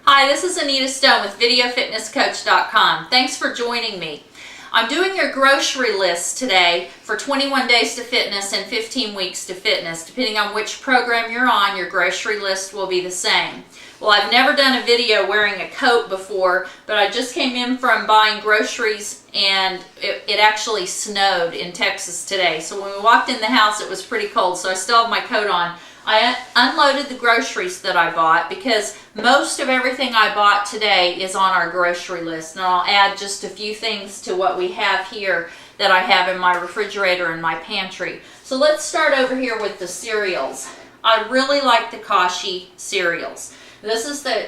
Hi, this is Anita Stone with VideoFitnessCoach.com. Thanks for joining me. I'm doing your grocery list today for 21 days to fitness and 15 weeks to fitness. Depending on which program you're on, your grocery list will be the same. Well, I've never done a video wearing a coat before, but I just came in from buying groceries and it actually snowed in Texas today. So when we walked in the house, it was pretty cold, so I still have my coat on. I unloaded the groceries that I bought because most of everything I bought today is on our grocery list. And I'll add just a few things to what we have here that I have in my refrigerator and my pantry. So let's start over here with the cereals. I really like the Kashi cereals. This is the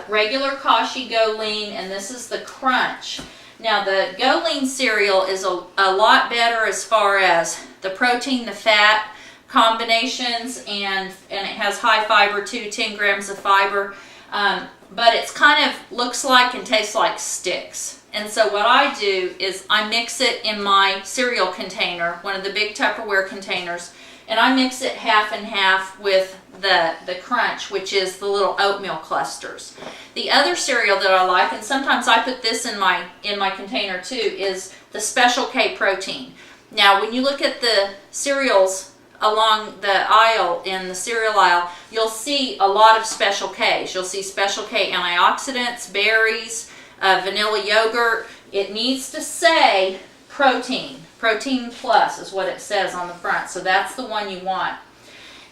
regular Kashi Go Lean, and this is the Crunch. Now the Go Lean cereal is a lot better as far as the protein, the fat combinations, and it has high fiber too, 10 grams of fiber, but it's kind of looks like and tastes like sticks. And so what I do is I mix it in my cereal container, one of the big Tupperware containers, and I mix it half and half with the Crunch, which is the little oatmeal clusters. The other cereal that I like, and sometimes I put this in my container too, is the Special K protein. Now when you look at the cereals along the aisle, in the cereal aisle, you'll see a lot of Special Ks. You'll see Special K antioxidants, berries, vanilla yogurt. It needs to say protein. Protein plus is what it says on the front. So that's the one you want.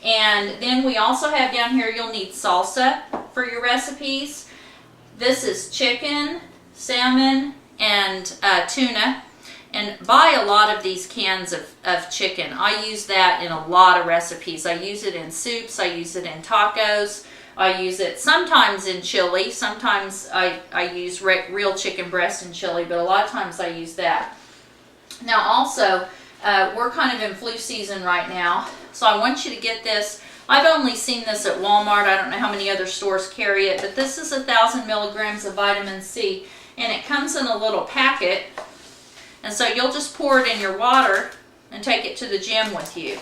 And then we also have down here, you'll need salsa for your recipes. This is chicken, salmon, and tuna. And buy a lot of these cans of chicken. I use that in a lot of recipes. I use it in soups, I use it in tacos, I use it sometimes in chili. Sometimes I use real chicken breast in chili, but a lot of times I use that. Now also, we're kind of in flu season right now, so I want you to get this. I've only seen this at Walmart. I don't know how many other stores carry it, but this is 1,000 milligrams of vitamin C, and it comes in a little packet. And so you'll just pour it in your water and take it to the gym with you.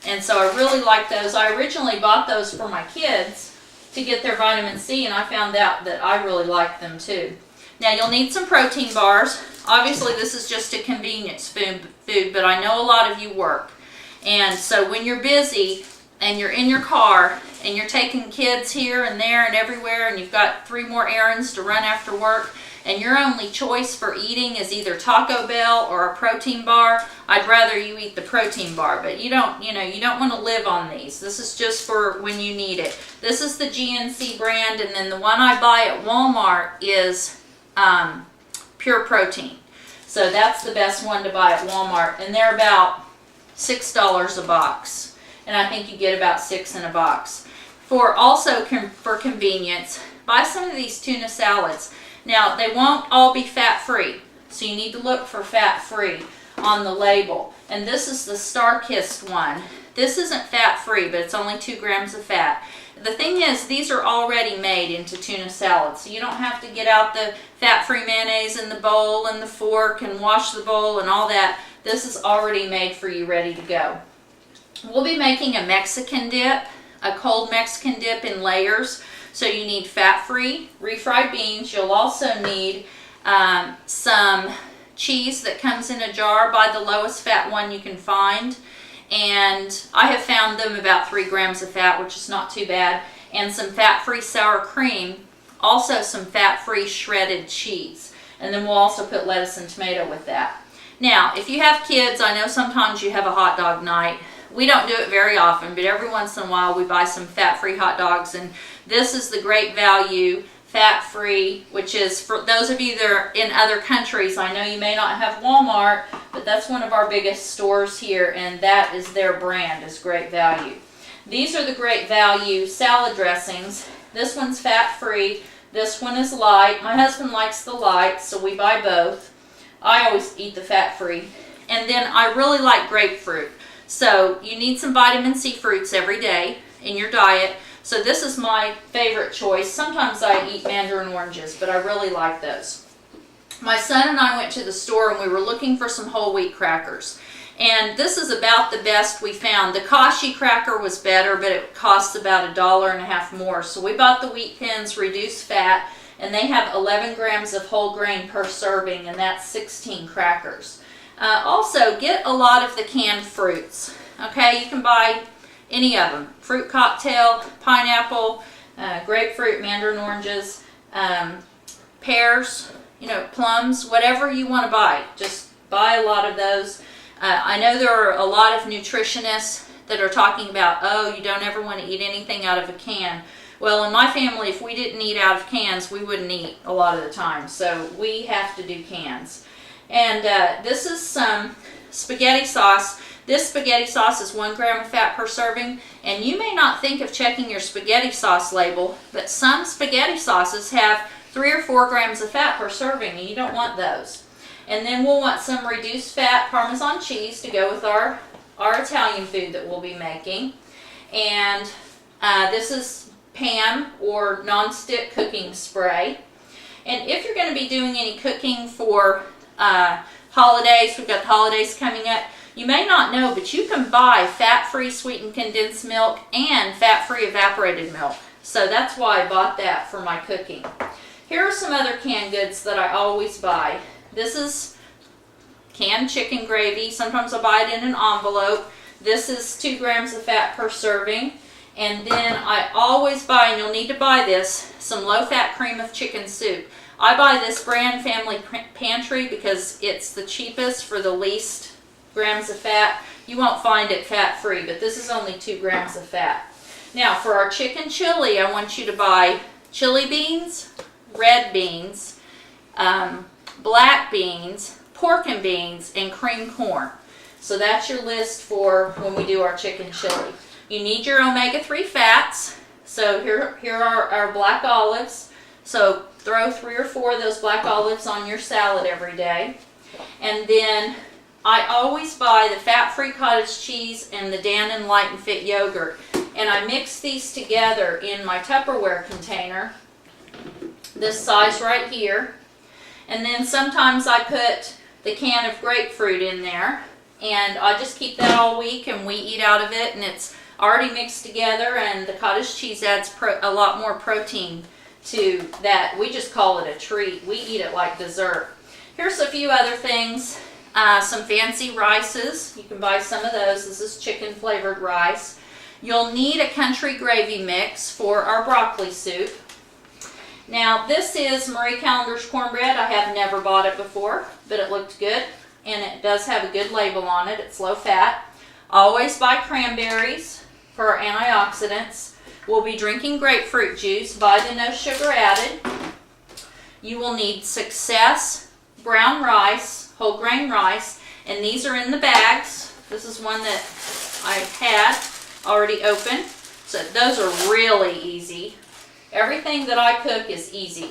And so I really like those. I originally bought those for my kids to get their vitamin C, and I found out that I really like them too. Now you'll need some protein bars. Obviously this is just a convenience food, but I know a lot of you work. And so when you're busy and you're in your car and you're taking kids here and there and everywhere, and you've got 3 more errands to run after work, and your only choice for eating is either Taco Bell or a protein bar, I'd rather you eat the protein bar. But you don't want to live on these. This is just for when you need it. This is the GNC brand, and then the one I buy at Walmart is Pure Protein. So that's the best one to buy at Walmart, and they're about $6 a box. And I think you get about 6 in a box. For convenience, buy some of these tuna salads. Now, they won't all be fat-free, so you need to look for fat-free on the label. And this is the Star-Kissed one. This isn't fat-free, but it's only 2 grams of fat. The thing is, these are already made into tuna salad, so you don't have to get out the fat-free mayonnaise in the bowl and the fork and wash the bowl and all that. This is already made for you, ready to go. We'll be making a Mexican dip, a cold Mexican dip in layers. So you need fat-free refried beans. You'll also need some cheese that comes in a jar. Buy the lowest fat one you can find. And I have found them about 3 grams of fat, which is not too bad. And some fat-free sour cream. Also some fat-free shredded cheese. And then we'll also put lettuce and tomato with that. Now, if you have kids, I know sometimes you have a hot dog night. We don't do it very often, but every once in a while we buy some fat-free hot dogs, and this is the Great Value fat-free, which is for those of you that are in other countries. I know you may not have Walmart, but that's one of our biggest stores here, and that is their brand, is Great Value. These are the Great Value salad dressings. This one's fat-free. This one is light. My husband likes the light, so we buy both. I always eat the fat-free. And then I really like grapefruit. So you need some vitamin C fruits every day in your diet. So this is my favorite choice. Sometimes I eat mandarin oranges, but I really like those. My son and I went to the store and we were looking for some whole wheat crackers. And this is about the best we found. The Kashi cracker was better, but it costs about $1.50 more. So we bought the wheat thins, reduced fat, and they have 11 grams of whole grain per serving, and that's 16 crackers. Also, get a lot of the canned fruits. Okay, you can buy any of them. Fruit cocktail, pineapple, grapefruit, mandarin oranges, pears, plums, whatever you want to buy. Just buy a lot of those. I know there are a lot of nutritionists that are talking about, oh, you don't ever want to eat anything out of a can. Well, in my family, if we didn't eat out of cans, we wouldn't eat a lot of the time. So we have to do cans. And this is some spaghetti sauce. This spaghetti sauce is 1 gram of fat per serving. And you may not think of checking your spaghetti sauce label, but some spaghetti sauces have 3 or 4 grams of fat per serving, and you don't want those. And then we'll want some reduced fat Parmesan cheese to go with our Italian food that we'll be making. And this is Pam, or non-stick cooking spray. And if you're going to be doing any cooking for holidays, we've got the holidays coming up, you may not know, but you can buy fat-free sweetened condensed milk and fat-free evaporated milk. So that's why I bought that for my cooking. Here are some other canned goods that I always buy. This is canned chicken gravy. Sometimes I buy it in an envelope. This is 2 grams of fat per serving. And then I always buy, and you'll need to buy this, some low-fat cream of chicken soup. I buy this brand Family Pantry because it's the cheapest for the least grams of fat. You won't find it fat-free, but this is only 2 grams of fat. Now, for our chicken chili, I want you to buy chili beans, red beans, black beans, pork and beans, and cream corn. So that's your list for when we do our chicken chili. You need your omega-3 fats. So here are our black olives. So throw 3 or 4 of those black olives on your salad every day. And then I always buy the fat-free cottage cheese and the Dannon Light and Fit yogurt. And I mix these together in my Tupperware container, this size right here. And then sometimes I put the can of grapefruit in there, and I just keep that all week, and we eat out of it, and it's already mixed together, and the cottage cheese adds a lot more protein to that. We just call it a treat. We eat it like dessert. Here's a few other things. Some fancy rices. You can buy some of those. This is chicken flavored rice. You'll need a country gravy mix for our broccoli soup. Now, this is Marie Callender's cornbread. I have never bought it before, but it looked good, and it does have a good label on it. It's low fat. Always buy cranberries for our antioxidants. We'll be drinking grapefruit juice. Buy the no sugar added. You will need Success brown rice, whole grain rice, and these are in the bags. This is one that I had already open. So those are really easy. Everything that I cook is easy.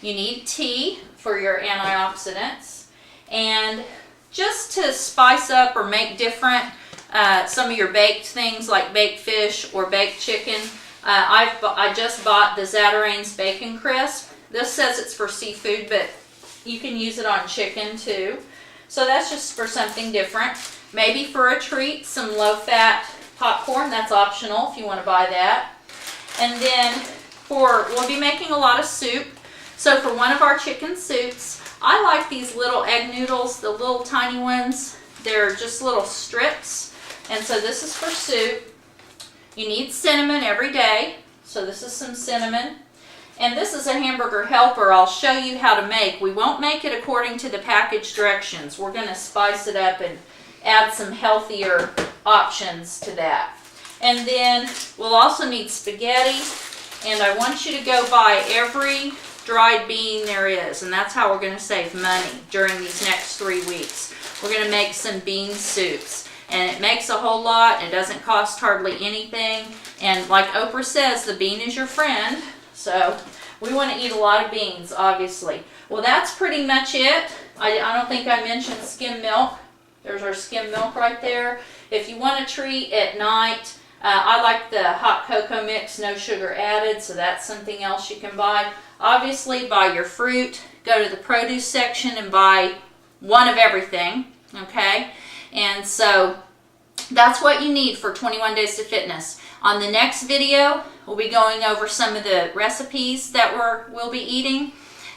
You need tea for your antioxidants. And just to spice up or make different some of your baked things like baked fish or baked chicken, I just bought the Zatarain's Bacon Crisp. This says it's for seafood, but you can use it on chicken too. So that's just for something different. Maybe for a treat, some low-fat popcorn. That's optional if you want to buy that. And then we'll be making a lot of soup. So for one of our chicken soups, I like these little egg noodles, the little tiny ones. They're just little strips. And so this is for soup. You need cinnamon every day. So this is some cinnamon. And this is a hamburger helper I'll show you how to make. We won't make it according to the package directions. We're going to spice it up and add some healthier options to that. And then we'll also need spaghetti, and I want you to go buy every dried bean there is, and that's how we're going to save money during these next 3 weeks. We're going to make some bean soups, and it makes a whole lot. It doesn't cost hardly anything, and like Oprah says, the bean is your friend, so we want to eat a lot of beans, obviously. Well, that's pretty much it. I don't think I mentioned skim milk. There's our skim milk right there. If you want a treat at night, I like the hot cocoa mix, no sugar added, so that's something else you can buy. Obviously, buy your fruit. Go to the produce section and buy one of everything, okay? And so that's what you need for 21 Days to Fitness. On the next video, we'll be going over some of the recipes that we'll be eating,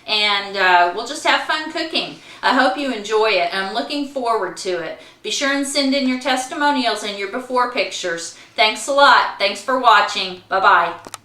and we'll just have fun cooking. I hope you enjoy it. I'm looking forward to it. Be sure and send in your testimonials and your before pictures. Thanks a lot. Thanks for watching. Bye-bye.